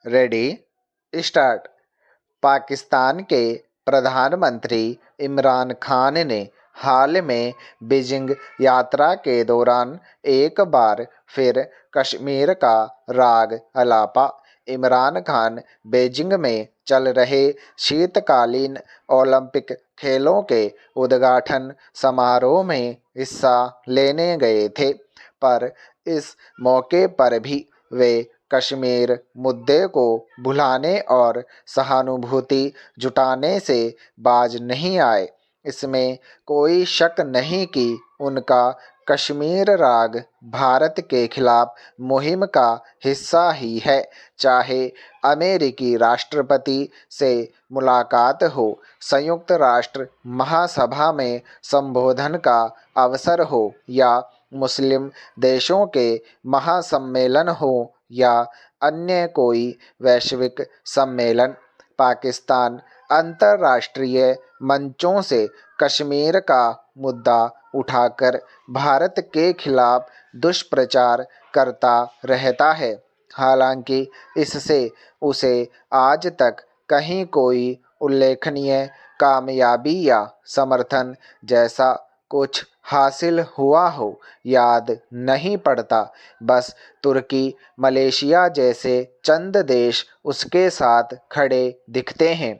Ready start. Pakistan के प्रधानमंत्री इमरान खान ने हाल में बीजिंग यात्रा के दौरान एक बार फिर कश्मीर का राग अलापा। इमरान खान बीजिंग में चल रहे शीतकालीन ओलंपिक खेलों के उद्घाटन समारोह में हिस्सा लेने गए थे, पर इस मौके पर भी वे कश्मीर मुद्दे को भुलाने और सहानुभूति जुटाने से बाज नहीं आए। इसमें कोई शक नहीं कि उनका कश्मीर राग भारत के खिलाफ मुहिम का हिस्सा ही है। चाहे अमेरिकी राष्ट्रपति से मुलाकात हो, संयुक्त राष्ट्र महासभा में संबोधन का अवसर हो, या मुस्लिम देशों के महासम्मेलन हो, या अन्य कोई वैश्विक सम्मेलन, पाकिस्तान अंतर्राष्ट्रीय मंचों से कश्मीर का मुद्दा उठाकर भारत के खिलाफ दुष्प्रचार करता रहता है। हालांकि इससे उसे आज तक कहीं कोई उल्लेखनीय कामयाबी या समर्थन जैसा कुछ हासिल हुआ हो याद नहीं पड़ता। बस तुर्की, मलेशिया जैसे चंद देश उसके साथ खड़े दिखते हैं,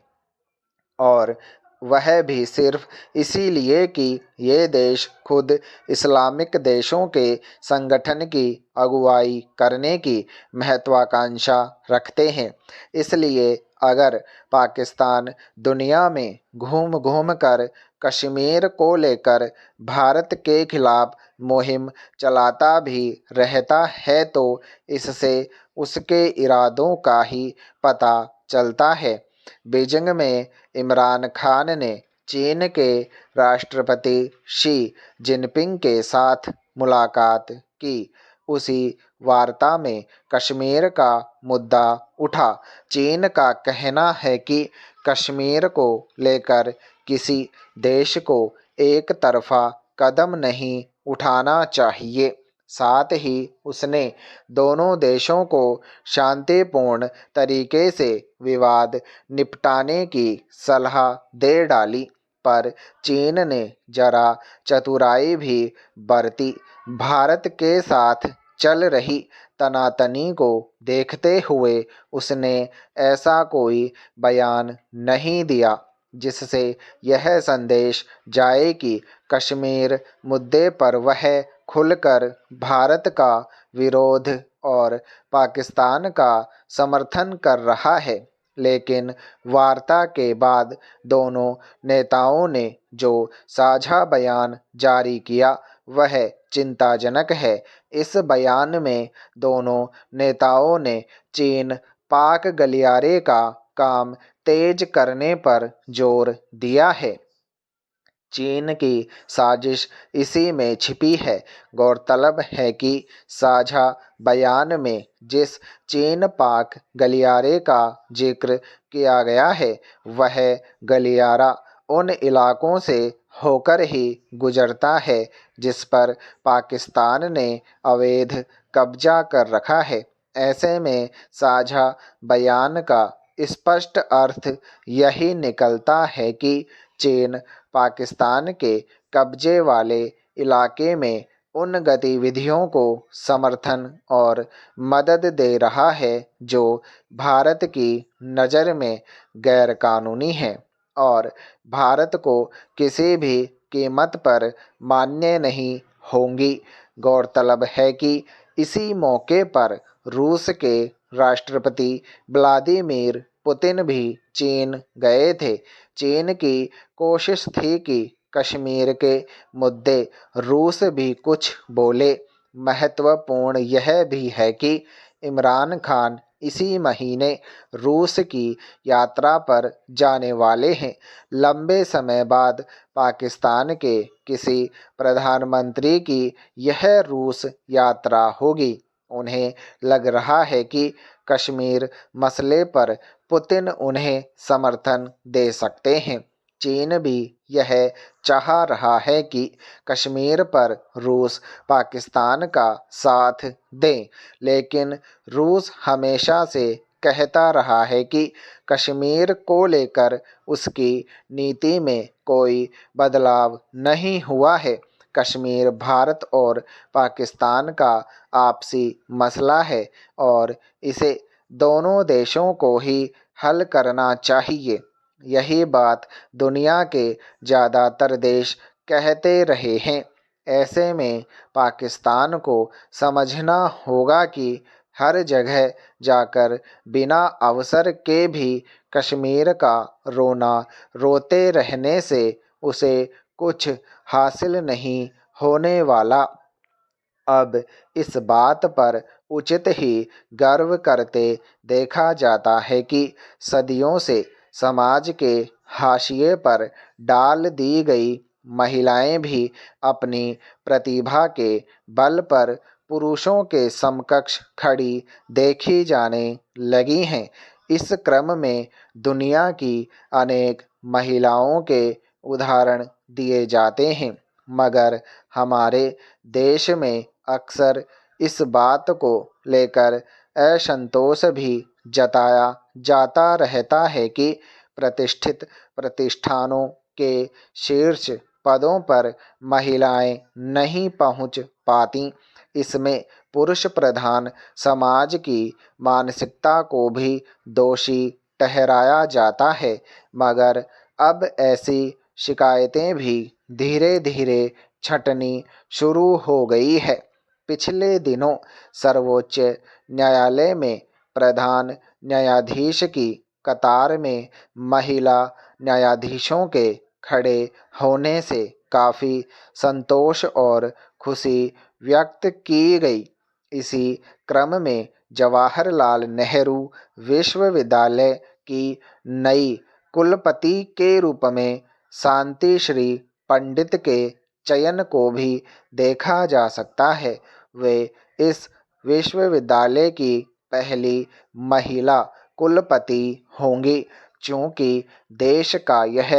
और वह भी सिर्फ इसीलिए कि ये देश खुद इस्लामिक देशों के संगठन की अगुवाई करने की महत्वाकांक्षा रखते हैं। इसलिए अगर पाकिस्तान दुनिया में घूम घूम कर कश्मीर को लेकर भारत के खिलाफ मुहिम चलाता भी रहता है, तो इससे उसके इरादों का ही पता चलता है। बीजिंग में इमरान खान ने चीन के राष्ट्रपति शी जिनपिंग के साथ मुलाकात की। उसी वार्ता में कश्मीर का मुद्दा उठा। चीन का कहना है कि कश्मीर को लेकर किसी देश को एक तरफा कदम नहीं उठाना चाहिए। साथ ही उसने दोनों देशों को शांतिपूर्ण तरीके से विवाद निपटाने की सलाह दे डाली, पर चीन ने जरा चतुराई भी बरती। भारत के साथ चल रही तनातनी को देखते हुए उसने ऐसा कोई बयान नहीं दिया जिससे यह संदेश जाए कि कश्मीर मुद्दे पर वह खुलकर भारत का विरोध और पाकिस्तान का समर्थन कर रहा है। लेकिन वार्ता के बाद दोनों नेताओं ने जो साझा बयान जारी किया वह चिंताजनक है। इस बयान में दोनों नेताओं ने चीन पाक गलियारे का काम तेज करने पर जोर दिया है। चीन की साजिश इसी में छिपी है। गौरतलब है कि साझा बयान में जिस चीन पाक गलियारे का जिक्र किया गया है, वह गलियारा उन इलाकों से होकर ही गुजरता है जिस पर पाकिस्तान ने अवैध कब्जा कर रखा है। ऐसे में साझा बयान का स्पष्ट अर्थ यही निकलता है कि चीन पाकिस्तान के कब्जे वाले इलाके में उन गतिविधियों को समर्थन और मदद दे रहा है जो भारत की नज़र में गैरकानूनी हैं और भारत को किसी भी कीमत पर मान्य नहीं होंगी। गौरतलब है कि इसी मौके पर रूस के राष्ट्रपति व्लादिमीर पुतिन भी चीन गए थे। चीन की कोशिश थी कि कश्मीर के मुद्दे रूस भी कुछ बोले। महत्वपूर्ण यह भी है कि इमरान खान इसी महीने रूस की यात्रा पर जाने वाले हैं। लंबे समय बाद पाकिस्तान के किसी प्रधानमंत्री की यह रूस यात्रा होगी। उन्हें लग रहा है कि कश्मीर मसले पर पुतिन उन्हें समर्थन दे सकते हैं। चीन भी यह चाह रहा है कि कश्मीर पर रूस पाकिस्तान का साथ दे, लेकिन रूस हमेशा से कहता रहा है कि कश्मीर को लेकर उसकी नीति में कोई बदलाव नहीं हुआ है। कश्मीर भारत और पाकिस्तान का आपसी मसला है और इसे दोनों देशों को ही हल करना चाहिए। यही बात दुनिया के ज़्यादातर देश कहते रहे हैं। ऐसे में पाकिस्तान को समझना होगा कि हर जगह जाकर बिना अवसर के भी कश्मीर का रोना रोते रहने से उसे कुछ हासिल नहीं होने वाला। अब इस बात पर उचित ही गर्व करते देखा जाता है कि सदियों से समाज के हाशिए पर डाल दी गई महिलाएं भी अपनी प्रतिभा के बल पर पुरुषों के समकक्ष खड़ी देखी जाने लगी हैं। इस क्रम में दुनिया की अनेक महिलाओं के उदाहरण दिए जाते हैं, मगर हमारे देश में अक्सर इस बात को लेकर असंतोष भी जताया जाता रहता है कि प्रतिष्ठित प्रतिष्ठानों के शीर्ष पदों पर महिलाएं नहीं पहुंच पाती। इसमें पुरुष प्रधान समाज की मानसिकता को भी दोषी ठहराया जाता है, मगर अब ऐसी शिकायतें भी धीरे धीरे छंटनी शुरू हो गई है। पिछले दिनों सर्वोच्च न्यायालय में प्रधान न्यायाधीश की कतार में महिला न्यायाधीशों के खड़े होने से काफ़ी संतोष और खुशी व्यक्त की गई। इसी क्रम में जवाहरलाल नेहरू विश्वविद्यालय की नई कुलपति के रूप में शांति श्री पंडित के चयन को भी देखा जा सकता है। वे इस विश्वविद्यालय की पहली महिला कुलपति होंगी। चूँकि देश का यह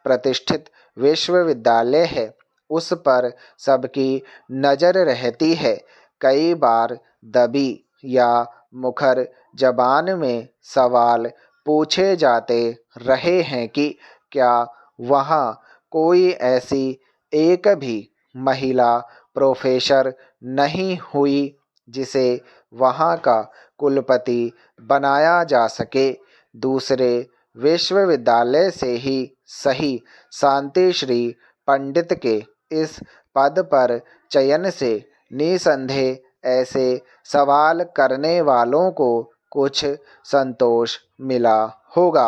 प्रतिष्ठित विश्वविद्यालय है, उस पर सबकी नज़र रहती है। कई बार दबी या मुखर जबान में सवाल पूछे जाते रहे हैं कि क्या वहाँ कोई ऐसी एक भी महिला प्रोफेसर नहीं हुई जिसे वहाँ का कुलपति बनाया जा सके। दूसरे विश्वविद्यालय से ही सही, शांति श्री पंडित के इस पद पर चयन से निसंदेह ऐसे सवाल करने वालों को कुछ संतोष मिला होगा।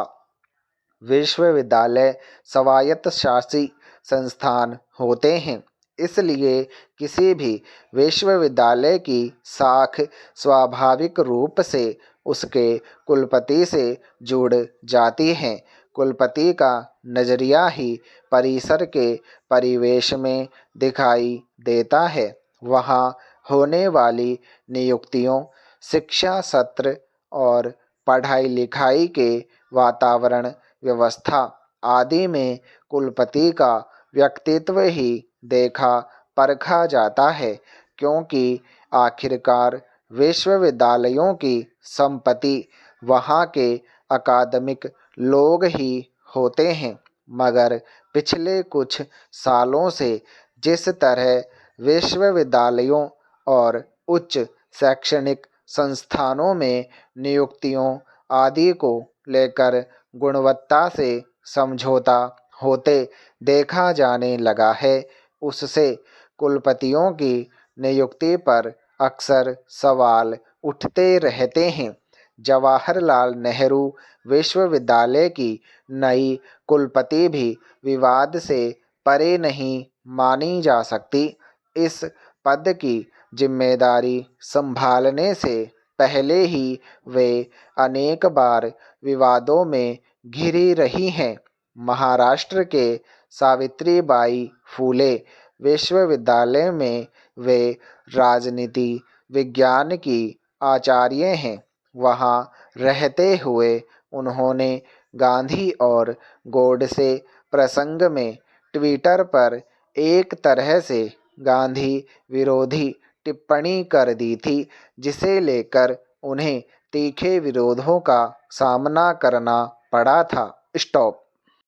विश्वविद्यालय स्वायत्तशासी संस्थान होते हैं, इसलिए किसी भी विश्वविद्यालय की शाख स्वाभाविक रूप से उसके कुलपति से जुड़ जाती है। कुलपति का नज़रिया ही परिसर के परिवेश में दिखाई देता है। वहाँ होने वाली नियुक्तियों, शिक्षा सत्र और पढ़ाई लिखाई के वातावरण, व्यवस्था आदि में कुलपति का व्यक्तित्व ही देखा परखा जाता है, क्योंकि आखिरकार विश्वविद्यालयों की संपत्ति वहाँ के अकादमिक लोग ही होते हैं। मगर पिछले कुछ सालों से जिस तरह विश्वविद्यालयों और उच्च शैक्षणिक संस्थानों में नियुक्तियों आदि को लेकर गुणवत्ता से समझौता होते देखा जाने लगा है, उससे कुलपतियों की नियुक्ति पर अक्सर सवाल उठते रहते हैं। जवाहरलाल नेहरू विश्वविद्यालय की नई कुलपति भी विवाद से परे नहीं मानी जा सकती। इस पद की जिम्मेदारी संभालने से पहले ही वे अनेक बार विवादों में घिरी रही हैं। महाराष्ट्र के सावित्रीबाई फूले विश्वविद्यालय में वे राजनीति विज्ञान की आचार्य हैं। वहाँ रहते हुए उन्होंने गांधी और गोडसे प्रसंग में ट्विटर पर एक तरह से गांधी विरोधी टिप्पणी कर दी थी, जिसे लेकर उन्हें तीखे विरोधों का सामना करना पड़ा था। स्टॉप।